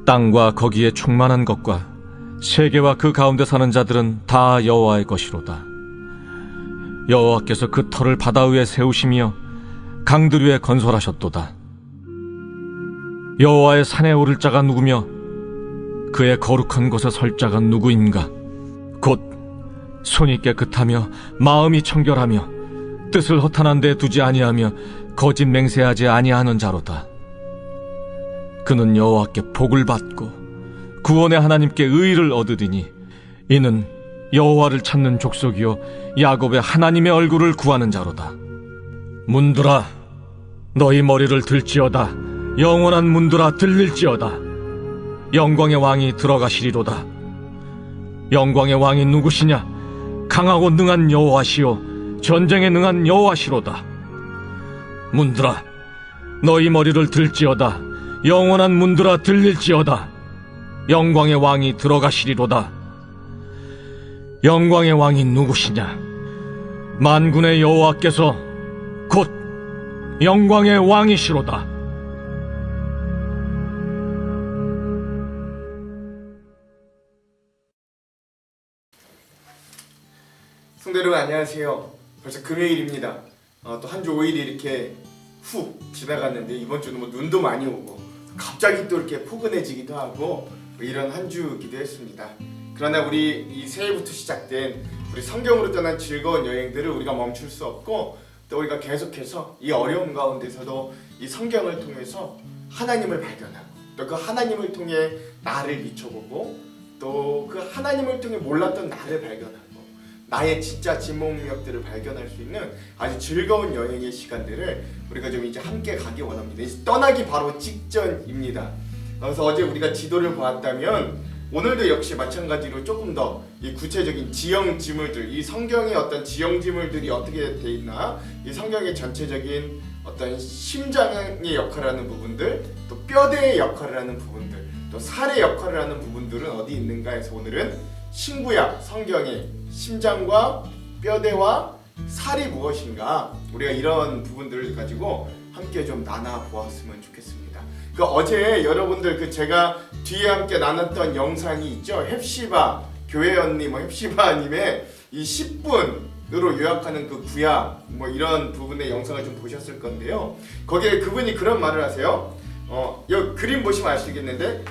땅과 거기에 충만한 것과 세계와 그 가운데 사는 자들은 다 여호와의 것이로다. 여호와께서 그 터를 바다 위에 세우시며 강들 위에 건설하셨도다. 여호와의 산에 오를 자가 누구며 그의 거룩한 곳에 설 자가 누구인가? 곧 손이 깨끗하며 마음이 청결하며 뜻을 허탄한 데 두지 아니하며 거짓 맹세하지 아니하는 자로다. 그는 여호와께 복을 받고 구원의 하나님께 의를 얻으리니 이는 여호와를 찾는 족속이요 야곱의 하나님의 얼굴을 구하는 자로다. 문들아 너희 머리를 들지어다. 영원한 문들아 들릴지어다. 영광의 왕이 들어가시리로다. 영광의 왕이 누구시냐? 강하고 능한 여호와시요 전쟁에 능한 여호와시로다. 문들아 너희 머리를 들지어다. 영원한 문들아 들릴지어다. 영광의 왕이 들어가시리로다. 영광의 왕이 누구시냐? 만군의 여호와께서 곧 영광의 왕이시로다. 성도 여러분 안녕하세요. 벌써 금요일입니다. 또 한 주 5일이 이렇게 훅 지나갔는데 이번 주는 눈도 많이 오고 갑자기 또 이렇게 포근해지기도 하고 이런 한 주기도 했습니다. 그러나 우리 이 새해부터 시작된 우리 성경으로 떠난 즐거운 여행들을 우리가 멈출 수 없고 또 우리가 계속해서 이 어려움 가운데서도 이 성경을 통해서 하나님을 발견하고 또 그 하나님을 통해 나를 비춰보고 또 그 하나님을 통해 몰랐던 나를 발견하고 나의 진짜 진목력들을 발견할 수 있는 아주 즐거운 여행의 시간들을 우리가 좀 이제 함께 가기 원합니다. 이제 떠나기 바로 직전입니다. 그래서 어제 우리가 지도를 보았다면 오늘도 역시 마찬가지로 조금 더 이 구체적인 지형 지물들, 이 성경의 어떤 지형 지물들이 어떻게 돼 있나, 이 성경의 전체적인 어떤 심장의 역할을 하는 부분들, 또 뼈대의 역할을 하는 부분들, 또 살의 역할을 하는 부분들은 어디 있는가 해서 오늘은 신구약 성경의 심장과 뼈대와 살이 무엇인가, 우리가 이런 부분들을 가지고 함께 좀 나눠 보았으면 좋겠습니다. 그 어제 여러분들 제가 뒤에 함께 나눴던 영상이 있죠. 헵시바 교회 언니 헵시바님의 이 10분으로 요약하는 그 구약 이런 부분의 영상을 좀 보셨을 건데요. 거기에 그분이 그런 말을 하세요. 여기 그림 보시면 아시겠는데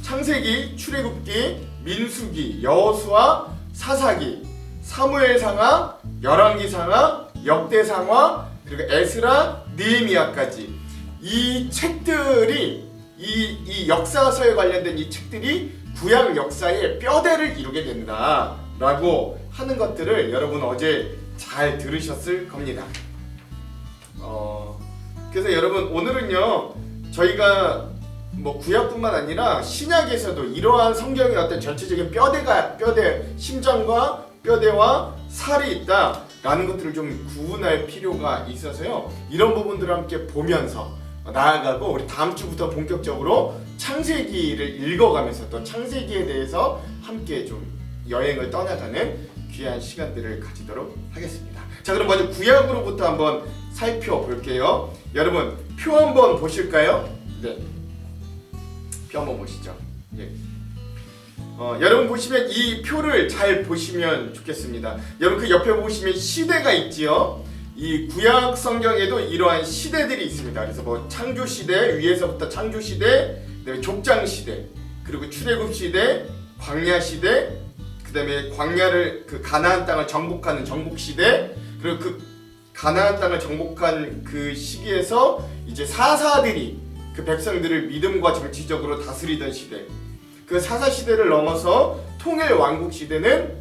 창세기, 출애굽기, 민수기, 여호수아, 사사기, 사무엘상하, 열왕기상하, 역대상하, 그리고 에스라, 느헤미야까지 이 책들이 이 역사서에 관련된 이 책들이 구약 역사의 뼈대를 이루게 된다라고 하는 것들을 여러분 어제 잘 들으셨을 겁니다. 그래서 여러분 오늘은요 저희가 구약뿐만 아니라 신약에서도 이러한 성경의 어떤 전체적인 뼈대, 심장과 뼈대와 살이 있다라는 것들을 좀 구분할 필요가 있어서요. 이런 부분들을 함께 보면서 나아가고 우리 다음 주부터 본격적으로 창세기를 읽어가면서 또 창세기에 대해서 함께 좀 여행을 떠나가는 귀한 시간들을 가지도록 하겠습니다. 자, 그럼 먼저 구약으로부터 한번 살펴볼게요. 여러분 표 한번 보실까요? 네. 표 한번 보시죠. 예. 여러분 보시면 이 표를 잘 보시면 좋겠습니다. 여러분 그 옆에 보시면 시대가 있지요. 이 구약 성경에도 이러한 시대들이 있습니다. 그래서 창조 시대, 위에서부터 창조 시대, 그다음에 족장 시대, 그리고 출애굽 시대, 광야 시대, 그다음에 광야를 가나안 땅을 정복하는 정복 시대, 그리고 그 가나안 땅을 정복한 그 시기에서 이제 사사들이 그 백성들을 믿음과 정치적으로 다스리던 시대, 그 사사 시대를 넘어서 통일 왕국 시대는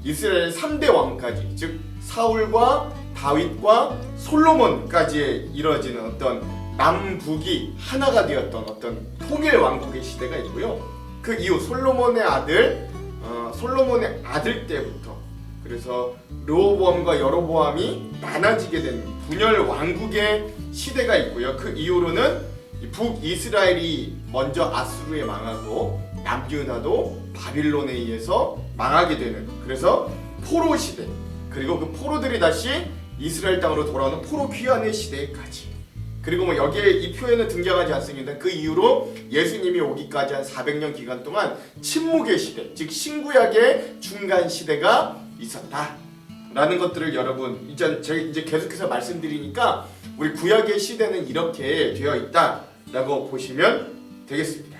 이스라엘 3대 왕까지, 즉 사울과 다윗과 솔로몬까지 이뤄지는 어떤 남북이 하나가 되었던 어떤 통일 왕국의 시대가 있고요. 그 이후 솔로몬의 아들 때부터 그래서 르호보암과 여로보암이 나눠지게 된 분열 왕국의 시대가 있고요. 그 이후로는 북이스라엘이 먼저 아수르에 망하고 남유다도 바빌론에 의해서 망하게 되는, 그래서 포로 시대, 그리고 그 포로들이 다시 이스라엘 땅으로 돌아오는 포로 귀환의 시대까지, 그리고 뭐 여기에 이 표현은 등장하지 않습니다. 그 이후로 예수님이 오기까지 한 400년 기간 동안 침묵의 시대, 즉 신구약의 중간 시대가 있었다 라는 것들을 여러분 제가 이제 계속해서 말씀드리니까 우리 구약의 시대는 이렇게 되어 있다 라고 보시면 되겠습니다.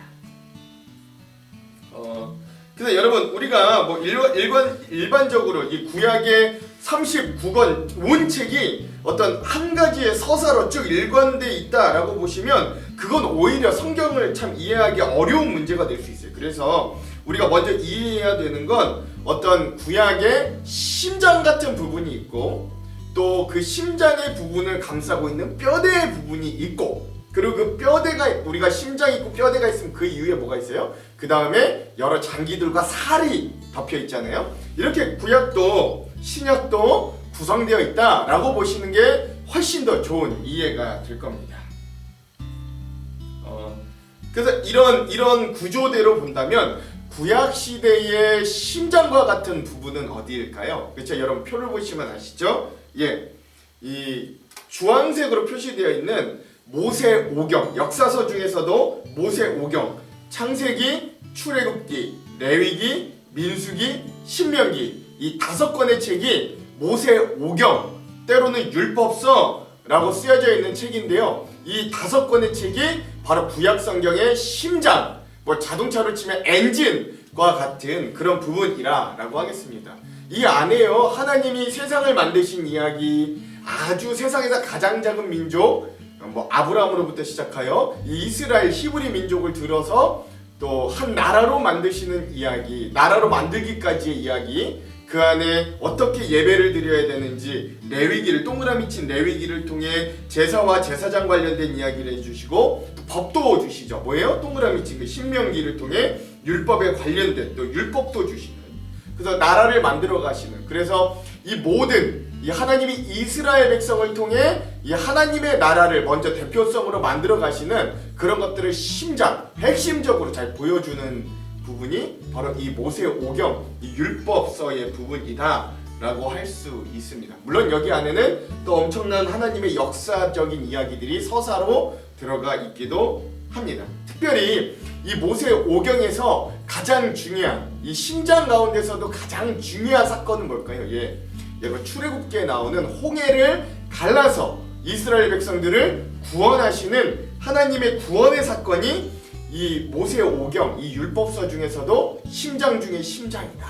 그래서 여러분 우리가 뭐 일반적으로 이 구약의 39권 온 책이 어떤 한 가지의 서사로 쭉 일관돼 있다라고 보시면 그건 오히려 성경을 참 이해하기 어려운 문제가 될 수 있어요. 그래서 우리가 먼저 이해해야 되는 건 어떤 구약의 심장 같은 부분이 있고 또 그 심장의 부분을 감싸고 있는 뼈대의 부분이 있고 그리고 그 뼈대가 우리가 심장이 있고 뼈대가 있으면 그 이후에 뭐가 있어요? 그 다음에 여러 장기들과 살이 덮여 있잖아요. 이렇게 구약도 신약도 구성되어 있다라고 보시는 게 훨씬 더 좋은 이해가 될 겁니다. 그래서 이런 구조대로 본다면 구약 시대의 심장과 같은 부분은 어디일까요? 그렇죠? 여러분 표를 보시면 아시죠? 예, 이 주황색으로 표시되어 있는 모세오경, 역사서 중에서도 모세오경, 창세기, 출애굽기, 레위기, 민수기, 신명기 이 5권의 책이 모세오경 때로는 율법서라고 쓰여져 있는 책인데요. 이 5권의 책이 바로 구약 성경의 심장, 뭐 자동차로 치면 엔진과 같은 그런 부분이라고 하겠습니다. 이 안에요 하나님이 세상을 만드신 이야기, 아주 세상에서 가장 작은 민족 뭐 아브라함으로부터 시작하여 이스라엘 히브리 민족을 들어서 또 한 나라로 만드시는 이야기, 나라로 만들기까지의 이야기, 그 안에 어떻게 예배를 드려야 되는지 레위기를 동그라미 친 레위기를 통해 제사와 제사장 관련된 이야기를 해주시고 또 법도 주시죠. 뭐예요? 동그라미 친 그 신명기를 통해 율법에 관련된 또 율법도 주시는, 그래서 나라를 만들어 가시는, 그래서 이 모든 이 하나님이 이스라엘 백성을 통해 이 하나님의 나라를 먼저 대표성으로 만들어 가시는 그런 것들을 심장, 핵심적으로 잘 보여주는 부분이 바로 이 모세오경, 이 율법서의 부분이다 라고 할 수 있습니다. 물론 여기 안에는 또 엄청난 하나님의 역사적인 이야기들이 서사로 들어가 있기도 합니다. 특별히 이 모세오경에서 가장 중요한, 이 심장 가운데서도 가장 중요한 사건은 뭘까요? 예, 여러분 출애굽기에 나오는 홍해를 갈라서 이스라엘 백성들을 구원하시는 하나님의 구원의 사건이 이 모세오경, 이 율법서 중에서도 심장 중의 심장이다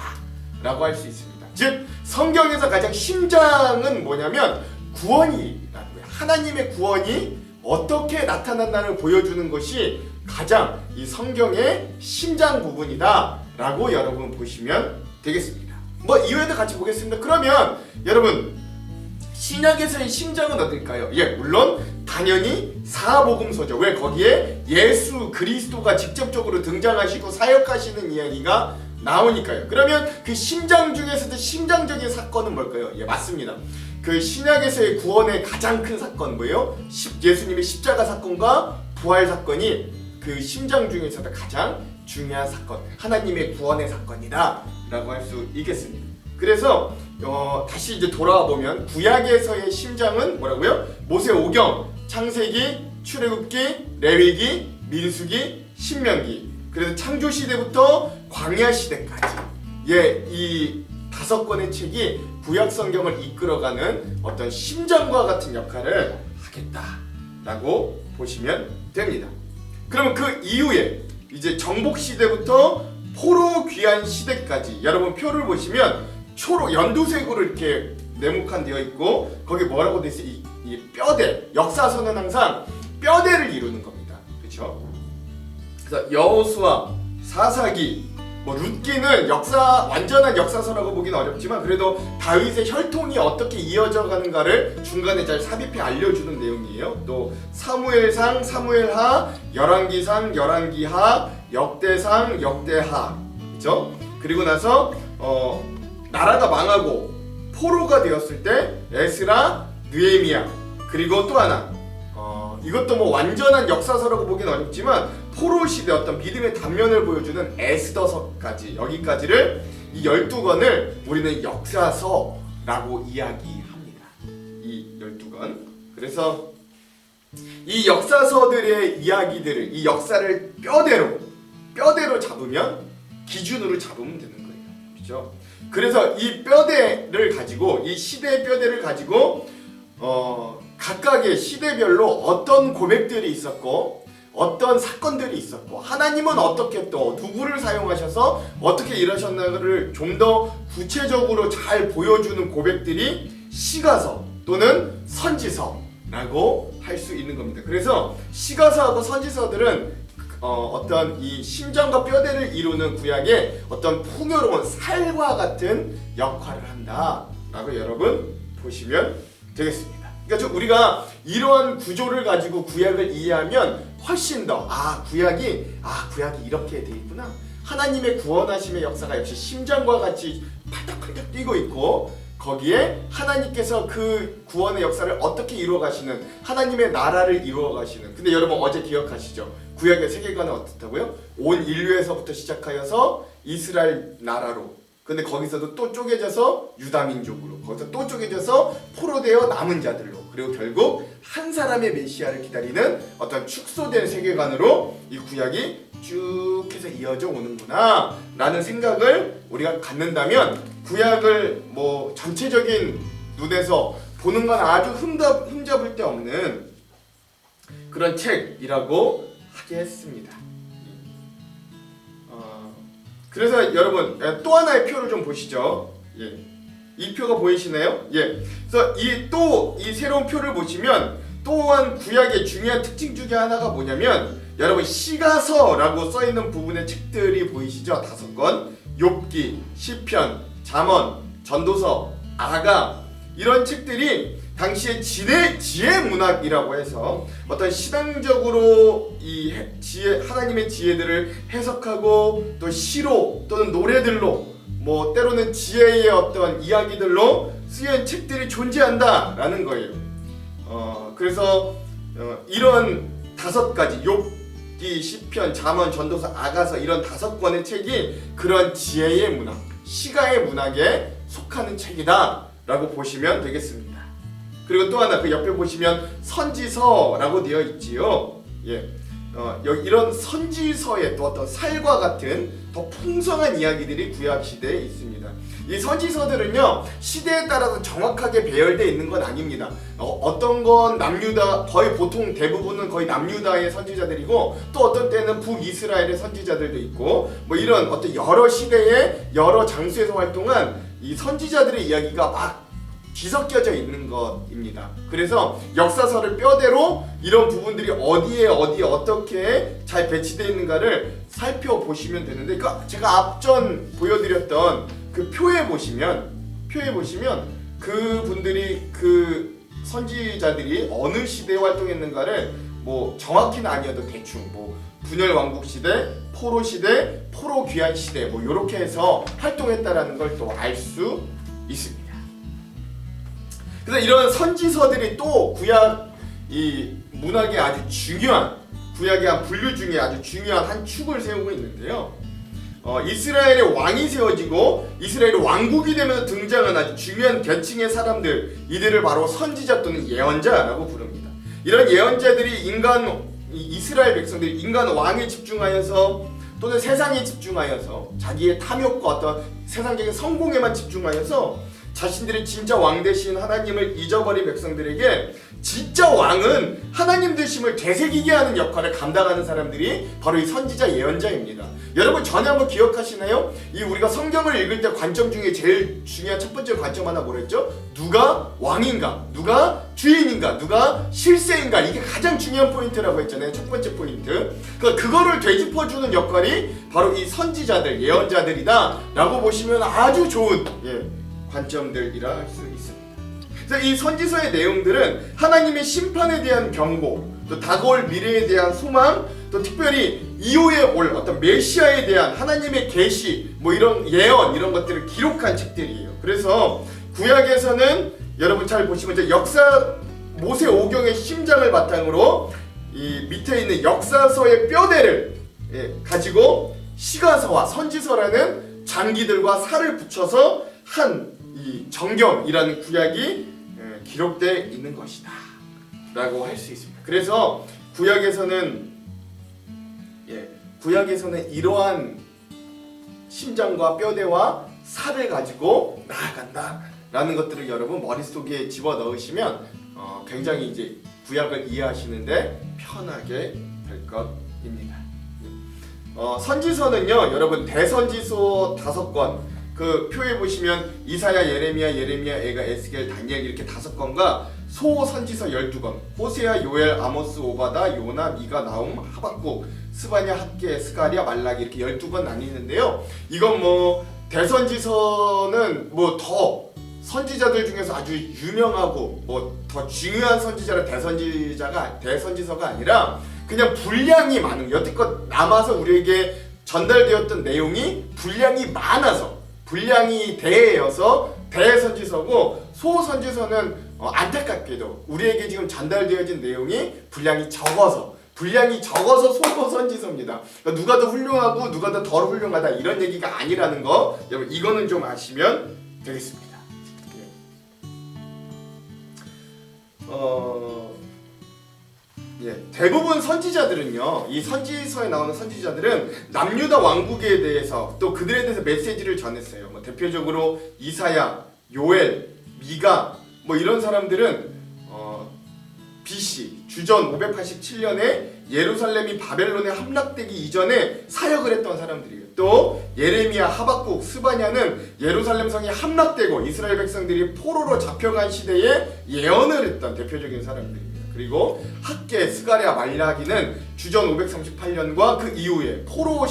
라고 할 수 있습니다. 즉 성경에서 가장 심장은 뭐냐면 구원이라는 거예요. 하나님의 구원이 어떻게 나타난다를 보여주는 것이 가장 이 성경의 심장 부분이다 라고 여러분 보시면 되겠습니다. 뭐 이외에도 같이 보겠습니다. 그러면 여러분 신약에서의 심장은 어딜까요? 예, 물론 당연히 사복음서죠. 왜? 거기에 예수 그리스도가 직접적으로 등장하시고 사역하시는 이야기가 나오니까요. 그러면 그 심장 중에서도 심장적인 사건은 뭘까요? 예, 맞습니다. 그 신약에서의 구원의 가장 큰 사건 뭐예요? 예수님의 십자가 사건과 부활 사건이 그 심장 중에서도 가장 중요한 사건, 하나님의 구원의 사건이다 라고 할 수 있겠습니다. 그래서 다시 이제 돌아와 보면 구약에서의 심장은 뭐라고요? 모세오경, 창세기, 출애굽기, 레위기, 민수기, 신명기. 그래서 창조 시대부터 광야 시대까지 이 5권의 책이 구약 성경을 이끌어가는 어떤 심장과 같은 역할을 하겠다라고 보시면 됩니다. 그러면 그 이후에 이제 정복 시대부터 포로 귀환 시대까지 여러분 표를 보시면 초록 연두색으로 이렇게 네모칸 되어 있고 거기 뭐라고 되어 있어요? 이 뼈대, 역사서는 항상 뼈대를 이루는 겁니다. 그렇죠? 그래서 여호수아, 사사기, 뭐 룻기는 완전한 역사서라고 보기는 어렵지만 그래도 다윗의 혈통이 어떻게 이어져 가는가를 중간에 잘 삽입해 알려주는 내용이에요. 또 사무엘상, 사무엘하, 열왕기상, 열왕기하, 역대상, 역대하, 그렇죠? 그리고 나서 나라가 망하고 포로가 되었을 때 에스라, 느헤미야, 그리고 또 하나 이것도 뭐 완전한 역사서라고 보기는 어렵지만 포로 시대 어떤 믿음의 단면을 보여주는 에스더서까지, 여기까지를 이 12권을 우리는 역사서라고 이야기합니다. 이 12권. 그래서 이 역사서들의 이야기들을 이 역사를 뼈대로 잡으면 기준으로 잡으면 되는 거예요. 그렇죠? 그래서 이 뼈대를 가지고 이 시대의 뼈대를 가지고 각각의 시대별로 어떤 고백들이 있었고 어떤 사건들이 있었고 하나님은 어떻게 또 누구를 사용하셔서 어떻게 일하셨나를 좀 더 구체적으로 잘 보여주는 고백들이 시가서 또는 선지서라고 할 수 있는 겁니다. 그래서 시가서하고 선지서들은 어떤 이 심장과 뼈대를 이루는 구약의 어떤 풍요로운 살과 같은 역할을 한다라고 여러분 보시면 되겠습니다. 그러니까 우리가 이러한 구조를 가지고 구약을 이해하면 훨씬 더 구약이 이렇게 돼 있구나. 하나님의 구원하심의 역사가 역시 심장과 같이 팔딱팔딱 뛰고 있고 거기에 하나님께서 그 구원의 역사를 어떻게 이루어 가시는 하나님의 나라를 이루어 가시는 근데 여러분 어제 기억하시죠? 구약의 세계관은 어떻다고요? 온 인류에서부터 시작하여서 이스라엘 나라로 근데 거기서도 또 쪼개져서 유다민족으로 거기서 또 쪼개져서 포로되어 남은 자들로 그리고 결국 한 사람의 메시아를 기다리는 어떤 축소된 세계관으로 이 구약이 쭉 해서 이어져 오는구나 라는 생각을 우리가 갖는다면 구약을 뭐 전체적인 눈에서 보는 건 아주 흠잡을 데 없는 그런 책이라고 하겠습니다. 그래서 여러분 또 하나의 표를 좀 보시죠. 이 표가 보이시나요? 그래서 이 새로운 표를 보시면 또한 구약의 중요한 특징 중에 하나가 뭐냐면 여러분 시가서라고 써있는 부분의 책들이 보이시죠? 5권 욥기, 시편, 잠언, 전도서, 아가 이런 책들이 당시의 지혜 문학이라고 해서 어떤 시당적으로 이 하나님의 지혜들을 해석하고 또 시로 또는 노래들로 뭐 때로는 지혜의 어떤 이야기들로 쓰인 책들이 존재한다라는 거예요. 그래서 이런 5가지 욥기, 시편, 잠언, 전도서, 아가서 이런 5권의 책이 그런 지혜의 문학, 시가의 문학에 속하는 책이다라고 보시면 되겠습니다. 그리고 또 하나 그 옆에 보시면 선지서라고 되어 있지요. 이런 선지서의 또 어떤 살과 같은 더 풍성한 이야기들이 구약 시대에 있습니다. 이 선지서들은요 시대에 따라서 정확하게 배열되어 있는 건 아닙니다. 어떤 건 남유다 거의 보통 대부분은 거의 남유다의 선지자들이고 또 어떤 때는 북이스라엘의 선지자들도 있고 뭐 이런 어떤 여러 시대의 여러 장소에서 활동한 이 선지자들의 이야기가 막 뒤섞여져 있는 것입니다. 그래서 역사서를 뼈대로 이런 부분들이 어디에 어떻게 잘 배치되어 있는가를 살펴보시면 되는데 제가 앞전 보여드렸던 그 표에 보시면 그분들이 그 선지자들이 어느 시대에 활동했는가를 뭐 정확히는 아니어도 대충 뭐 분열 왕국 시대, 포로 시대, 포로 귀환 시대 뭐 이렇게 해서 활동했다라는 걸 또 알 수 있습니다. 그래서 이런 선지서들이 또 구약 이 문학의 아주 중요한 구약의 한 분류 중에 아주 중요한 한 축을 세우고 있는데요. 이스라엘의 왕이 세워지고 이스라엘의 왕국이 되면서 등장한 아주 중요한 계층의 사람들 이들을 바로 선지자 또는 예언자라고 부릅니다. 이런 예언자들이 이스라엘 백성들이 인간 왕에 집중하여서 또는 세상에 집중하여서 자기의 탐욕과 어떤 세상적인 성공에만 집중하여서 자신들이 진짜 왕 되신 하나님을 잊어버린 백성들에게 진짜 왕은 하나님 되심을 되새기게 하는 역할을 감당하는 사람들이 바로 이 선지자 예언자입니다. 여러분 전에 한번 기억하시나요? 이 우리가 성경을 읽을 때 관점 중에 제일 중요한 첫 번째 관점 하나 뭐랬죠? 누가 왕인가? 누가 주인인가? 누가 실세인가? 이게 가장 중요한 포인트라고 했잖아요. 첫 번째 포인트. 그거를 되짚어주는 역할이 바로 이 선지자들, 예언자들이다 라고 보시면 아주 좋은 관점들이라 할 수 있습니다. 그래서 이 선지서의 내용들은 하나님의 심판에 대한 경고, 또 다가올 미래에 대한 소망, 또 특별히 이후에 올 어떤 메시아에 대한 하나님의 계시, 뭐 이런 예언 이런 것들을 기록한 책들이에요. 그래서 구약에서는 여러분 잘 보시면 이제 역사 모세 오경의 심장을 바탕으로 이 밑에 있는 역사서의 뼈대를 가지고 시가서와 선지서라는 장기들과 살을 붙여서 한 이 정경이라는 구약이 기록되어 있는 것이다 라고 할 수 있습니다. 그래서 구약에서는 이러한 심장과 뼈대와 살을 가지고 나아간다 라는 것들을 여러분 머릿속에 집어넣으시면 굉장히 이제 구약을 이해하시는데 편하게 될 것입니다. 선지서는요 여러분 대선지서 5권 그 표에 보시면 이사야, 예레미야, 애가, 에스겔, 다니엘 이렇게 5권과 소선지서 12권 호세아, 요엘, 아모스, 오바다, 요나, 미가, 나움, 하박국, 스바냐, 학개, 스가랴, 말라기 이렇게 12권 나뉘는데요. 이건 뭐 대선지서는 뭐 더 선지자들 중에서 아주 유명하고 뭐 더 중요한 선지자라 대선지서가 아니라 그냥 분량이 많은 여태껏 남아서 우리에게 전달되었던 내용이 분량이 많아서 분량이 대여서 대선지서고 소선지서는 안타깝게도 우리에게 지금 전달되어진 내용이 분량이 적어서 소선지서입니다. 그러니까 누가 더 훌륭하고 누가 더 덜 훌륭하다 이런 얘기가 아니라는 거 여러분 이거는 좀 아시면 되겠습니다. 대부분 선지자들은요 이 선지서에 나오는 선지자들은 남유다 왕국에 대해서 또 그들에 대해서 메시지를 전했어요. 뭐 대표적으로 이사야, 요엘, 미가 뭐 이런 사람들은 BC 주전 587년에 예루살렘이 바벨론에 함락되기 이전에 사역을 했던 사람들이에요. 또 예레미야, 하박국, 스바냐는 예루살렘 성이 함락되고 이스라엘 백성들이 포로로 잡혀간 시대에 예언을 했던 대표적인 사람들입니다. 그리고 학개, 스가랴, 말라기는 주전 538년과 그 이후에 포로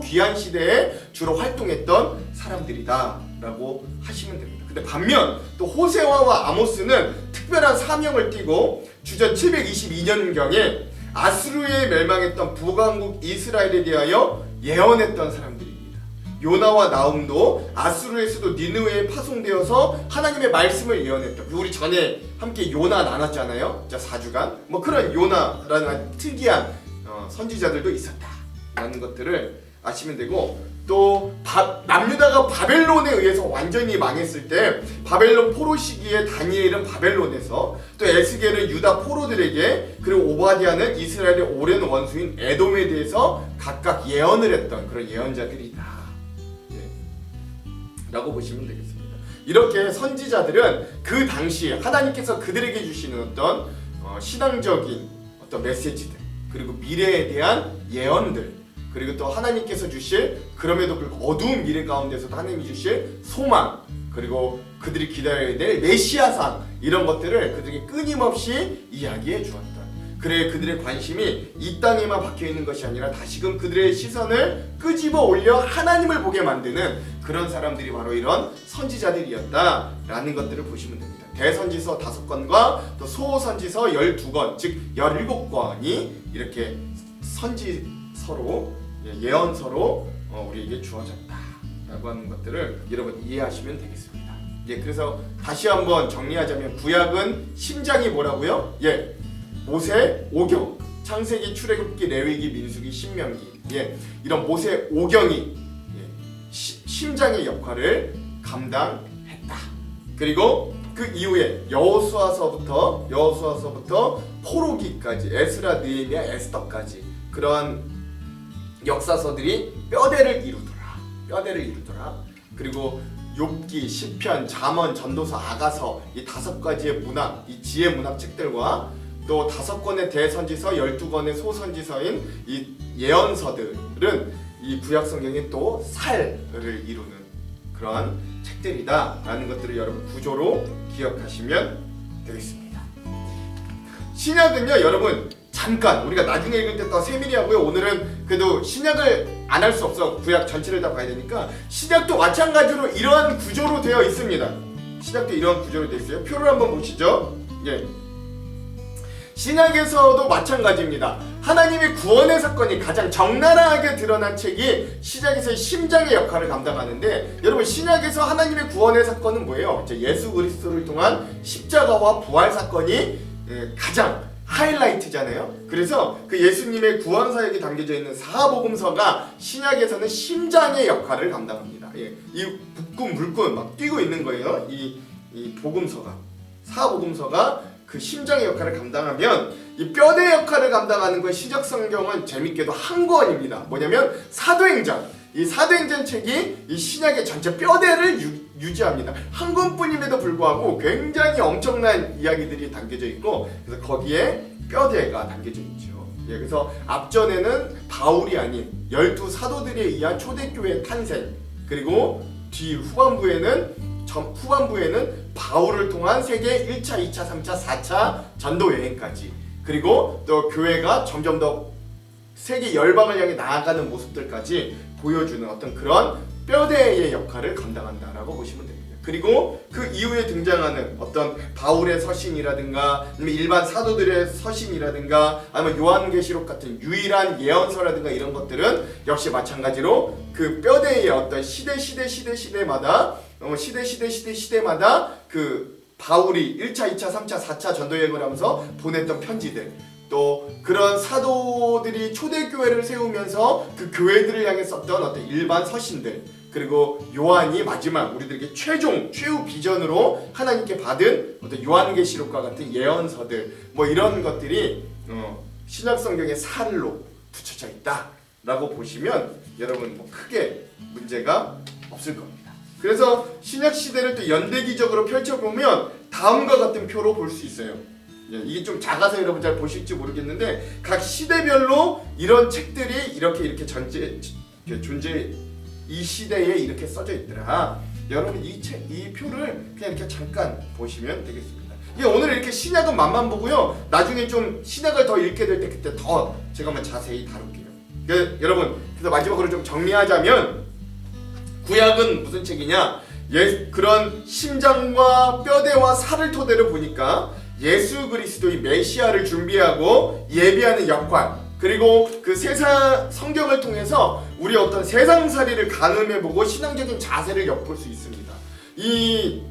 귀환 시대에 주로 활동했던 사람들이다 라고 하시면 됩니다. 근데 반면 또 호세아와 아모스는 특별한 사명을 띠고 주전 722년경에 아수르에 멸망했던 북왕국 이스라엘에 대하여 예언했던 사람들입니다. 요나와 나움도 아수르에서도 니느웨에 파송되어서 하나님의 말씀을 예언했던 우리 전에 함께 요나 나눴잖아요. 자 4주간 뭐 그런 요나라는 특이한 선지자들도 있었다라는 것들을 아시면 되고 또 남유다가 바벨론에 의해서 완전히 망했을 때 바벨론 포로 시기에 다니엘은 바벨론에서 또 에스겔은 유다 포로들에게 그리고 오바댜는 이스라엘의 오랜 원수인 에돔에 대해서 각각 예언을 했던 그런 예언자들이다 라고 보시면 되겠습니다. 이렇게 선지자들은 그 당시에 하나님께서 그들에게 주시는 어떤 신앙적인 어떤 메시지들 그리고 미래에 대한 예언들 그리고 또 하나님께서 주실 그럼에도 불구하고 어두운 미래 가운데서도 하나님이 주실 소망 그리고 그들이 기다려야 될 메시아상 이런 것들을 그들에게 끊임없이 이야기해 주었던 그래 그들의 관심이 이 땅에만 박혀있는 것이 아니라 다시금 그들의 시선을 끄집어 올려 하나님을 보게 만드는 그런 사람들이 바로 이런 선지자들이었다라는 것들을 보시면 됩니다. 대선지서 5권과 또 소선지서 12권 즉 17권이 이렇게 선지서로 예언서로 우리에게 주어졌다라고 하는 것들을 여러분 이해하시면 되겠습니다. 그래서 다시 한번 정리하자면 구약은 심장이 뭐라고요? 모세, 오경, 창세기, 출애굽기, 레위기, 민수기, 신명기 이런 모세 오경이 심장의 역할을 감당했다. 그리고 그 이후에 여호수아서부터 포로기까지 에스라, 느헤미야, 에스더까지 그러한 역사서들이 뼈대를 이루더라. 그리고 욥기, 시편, 잠언, 전도서, 아가서 이 5가지의 문학, 이 지혜 문학 책들과 또 5권의 대선지서, 12권의 소선지서인 이 예언서들은 이 구약 성경의 또 살을 이루는 그러한 책들이다라는 것들을 여러분 구조로 기억하시면 되겠습니다. 신약은요, 여러분 잠깐 우리가 나중에 읽을 때 더 세밀히 하고요. 오늘은 그래도 신약을 안 할 수 없어. 구약 전체를 다 봐야 되니까 신약도 마찬가지로 이러한 구조로 되어 있습니다. 신약도 이러한 구조로 되어 있어요. 표를 한번 보시죠. 신약에서도 마찬가지입니다. 하나님의 구원의 사건이 가장 적나라하게 드러난 책이 신약에서의 심장의 역할을 감당하는데 여러분 신약에서 하나님의 구원의 사건은 뭐예요? 예수 그리스도를 통한 십자가와 부활 사건이 가장 하이라이트잖아요. 그래서 그 예수님의 구원 사역이 담겨져 있는 사복음서가 신약에서는 심장의 역할을 감당합니다. 이 북군 물군 막 뛰고 있는 거예요. 이 복음서가 사복음서가 그 심장의 역할을 감당하면 이 뼈대 역할을 감당하는 건 신약 성경은 재밌게도 한 권입니다. 뭐냐면 사도행전. 이 사도행전 책이 이 신약의 전체 뼈대를 유지합니다. 한 권뿐임에도 불구하고 굉장히 엄청난 이야기들이 담겨져 있고, 그래서 거기에 뼈대가 담겨져 있죠. 예, 그래서 앞전에는 바울이 아닌 12 사도들에 의한 초대교회 탄생, 그리고 후반부에는 바울을 통한 세계 1차, 2차, 3차, 4차 전도 여행까지, 그리고 또 교회가 점점 더 세계 열방을 향해 나아가는 모습들까지 보여주는 어떤 그런 뼈대의 역할을 감당한다라고 보시면 됩니다. 그리고 그 이후에 등장하는 어떤 바울의 서신이라든가 아니면 일반 사도들의 서신이라든가 아니면 요한계시록 같은 유일한 예언서라든가 이런 것들은 역시 마찬가지로 그 뼈대의 어떤 시대마다 그 바울이 1차, 2차, 3차, 4차 전도여행을 하면서 보냈던 편지들, 또 그런 사도들이 초대교회를 세우면서 그 교회들을 향해 썼던 어떤 일반 서신들, 그리고 요한이 마지막 우리들에게 최후 비전으로 하나님께 받은 어떤 요한계시록과 같은 예언서들, 뭐 이런 것들이 신약 성경의 살로 붙여져 있다라고 보시면 여러분 뭐 크게 문제가 없을 겁니다. 그래서 신약 시대를 또 연대기적으로 펼쳐보면 다음과 같은 표로 볼 수 있어요. 이게 좀 작아서 여러분 잘 보실지 모르겠는데 각 시대별로 이런 책들이 이렇게 이 시대에 이렇게 써져 있더라. 여러분 이 표를 그냥 이렇게 잠깐 보시면 되겠습니다. 오늘 이렇게 신약은 맛만 보고요. 나중에 좀 신약을 더 읽게 될 때 그때 더 제가 한번 자세히 다룰게요. 여러분 그래서 마지막으로 좀 정리하자면 구약은 무슨 책이냐? 그런 심장과 뼈대와 살을 토대로 보니까 예수 그리스도의 메시아를 준비하고 예비하는 역할, 그리고 그 세상 성경을 통해서 우리 어떤 세상살이를 가늠해보고 신앙적인 자세를 엿볼 수 있습니다. 이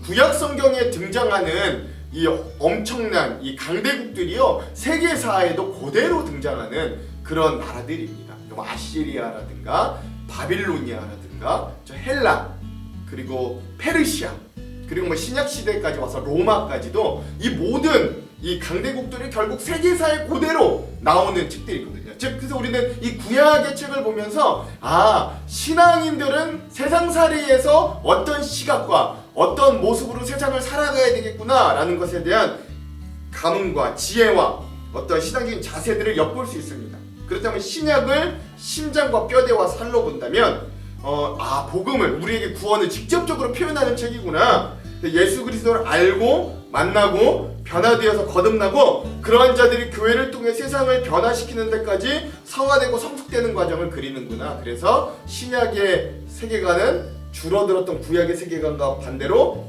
구약 성경에 등장하는 이 엄청난 이 강대국들이요 세계사에도 그대로 등장하는 그런 나라들입니다. 아시리아라든가 바빌로니아라든가 헬라, 그리고 페르시아, 그리고 뭐 신약 시대까지 와서 로마까지도 이 모든 이 강대국들이 결국 세계사의 그대로 나오는 책들이거든요. 즉 그래서 우리는 이 구약의 책을 보면서 신앙인들은 세상살이에서 어떤 시각과 어떤 모습으로 세상을 살아가야 되겠구나라는 것에 대한 감흥과 지혜와 어떤 신앙적인 자세들을 엿볼 수 있습니다. 그렇다면 신약을 심장과 뼈대와 살로 본다면 복음을, 우리에게 구원을 직접적으로 표현하는 책이구나. 예수 그리스도를 알고 만나고 변화되어서 거듭나고 그러한 자들이 교회를 통해 세상을 변화시키는 데까지 성화되고 성숙되는 과정을 그리는구나. 그래서 신약의 세계관은 줄어들었던 구약의 세계관과 반대로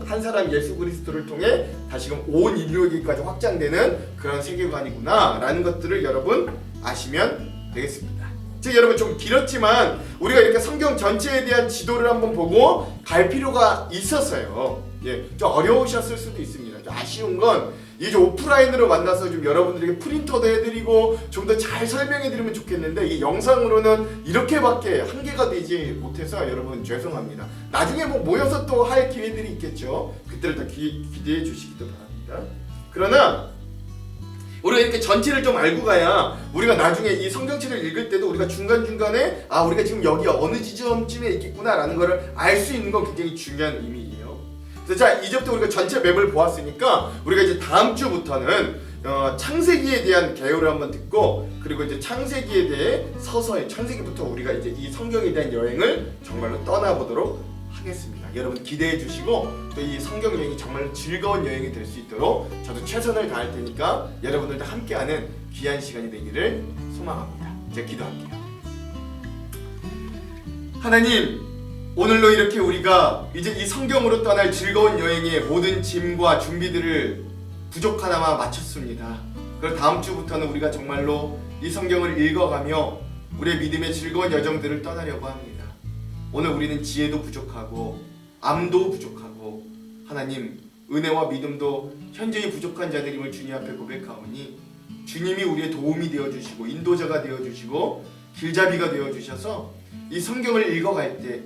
한 사람 예수 그리스도를 통해 다시금 온 인류에게까지 확장되는 그런 세계관이구나 라는 것들을 여러분 아시면 되겠습니다. 여러분 좀 길었지만 우리가 이렇게 성경 전체에 대한 지도를 한번 보고 갈 필요가 있었어요. 좀 어려우셨을 수도 있습니다. 좀 아쉬운 건 이제 오프라인으로 만나서 좀 여러분들에게 프린터도 해드리고 좀 더 잘 설명해드리면 좋겠는데 이 영상으로는 이렇게밖에 한계가 되지 못해서 여러분 죄송합니다. 나중에 뭐 모여서 또 할 기회들이 있겠죠. 그때를 더 기대해 주시기도 바랍니다. 그러나 우리가 이렇게 전체를 좀 알고 가야 우리가 나중에 이 성경책을 읽을 때도 우리가 중간중간에 우리가 지금 여기 어느 지점쯤에 있겠구나 라는 거를 알 수 있는 건 굉장히 중요한 의미예요. 그래서 자, 이제부터 우리가 전체 맵을 보았으니까 우리가 이제 다음 주부터는 창세기에 대한 개요를 한번 듣고, 그리고 이제 창세기에 대해 서서히 창세기부터 우리가 이제 이 성경에 대한 여행을 정말로 떠나보도록 하겠습니다. 여러분 기대해 주시고 또 이 성경 여행이 정말 즐거운 여행이 될 수 있도록 저도 최선을 다할 테니까 여러분들도 함께하는 귀한 시간이 되기를 소망합니다. 제가 기도할게요. 하나님, 오늘로 이렇게 우리가 이제 이 성경으로 떠날 즐거운 여행의 모든 짐과 준비들을 부족하나마 마쳤습니다. 그리고 다음 주부터는 우리가 정말로 이 성경을 읽어가며 우리의 믿음의 즐거운 여정들을 떠나려고 합니다. 오늘 우리는 지혜도 부족하고 암도 부족하고 하나님 은혜와 믿음도 현저히 부족한 자들임을 주님 앞에 고백하오니 주님이 우리의 도움이 되어주시고 인도자가 되어주시고 길잡이가 되어주셔서 이 성경을 읽어갈 때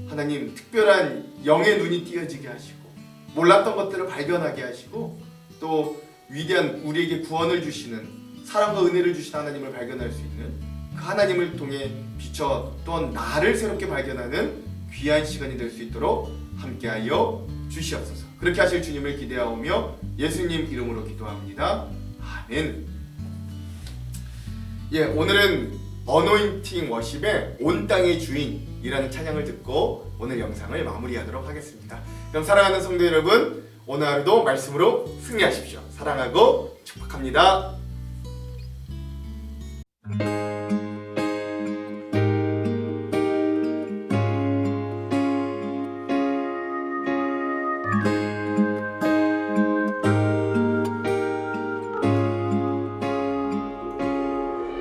하나님 특별한 영의 눈이 띄어지게 하시고 몰랐던 것들을 발견하게 하시고 또 위대한 우리에게 구원을 주시는 사랑과 은혜를 주신 하나님을 발견할 수 있는 그 하나님을 통해 비춰 또한 나를 새롭게 발견하는 귀한 시간이 될 수 있도록 함께하여 주시옵소서. 그렇게 하실 주님을 기대하오며 예수님 이름으로 기도합니다. 아멘. 예, 오늘은 어노인팅 워십의 온 땅의 주인이라는 찬양을 듣고 오늘 영상을 마무리하도록 하겠습니다. 그럼 사랑하는 성도 여러분, 오늘 하루도 말씀으로 승리하십시오. 사랑하고 축복합니다.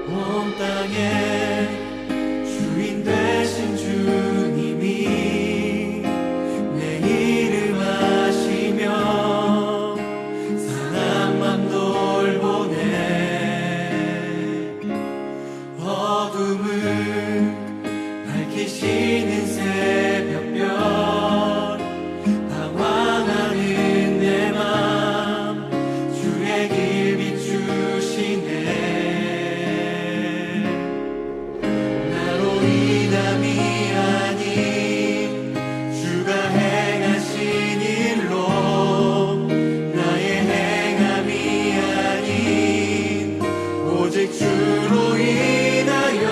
온 땅의 주인 되신 주님이 내 이름 아시며 사랑만 돌보네. 어둠을 밝히시는 새벽별 방황하는 내 맘 주의 길 비추시네. 인함이 아닌 주가 행하신 일로 나의 행함이 아닌 오직 주로 인하여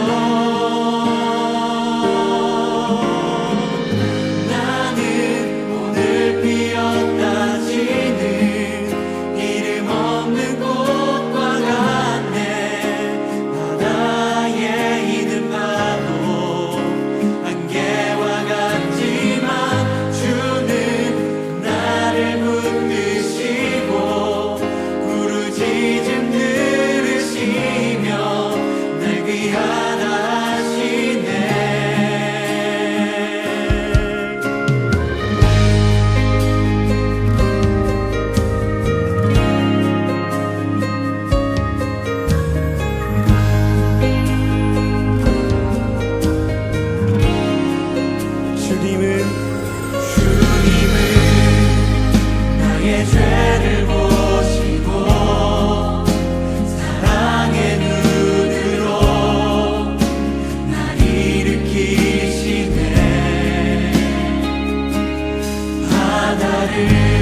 나는 오늘 피었다 지는 이름 없는 꽃과 같네. 바다에 있는 파도 안개와 같지만 주는 나를 붙드시고 부르짖음 들으시며 날 귀하다 하시네. 주님은 나의 죄를 보시고 사랑의 눈으로 날 일으키시네. 바다를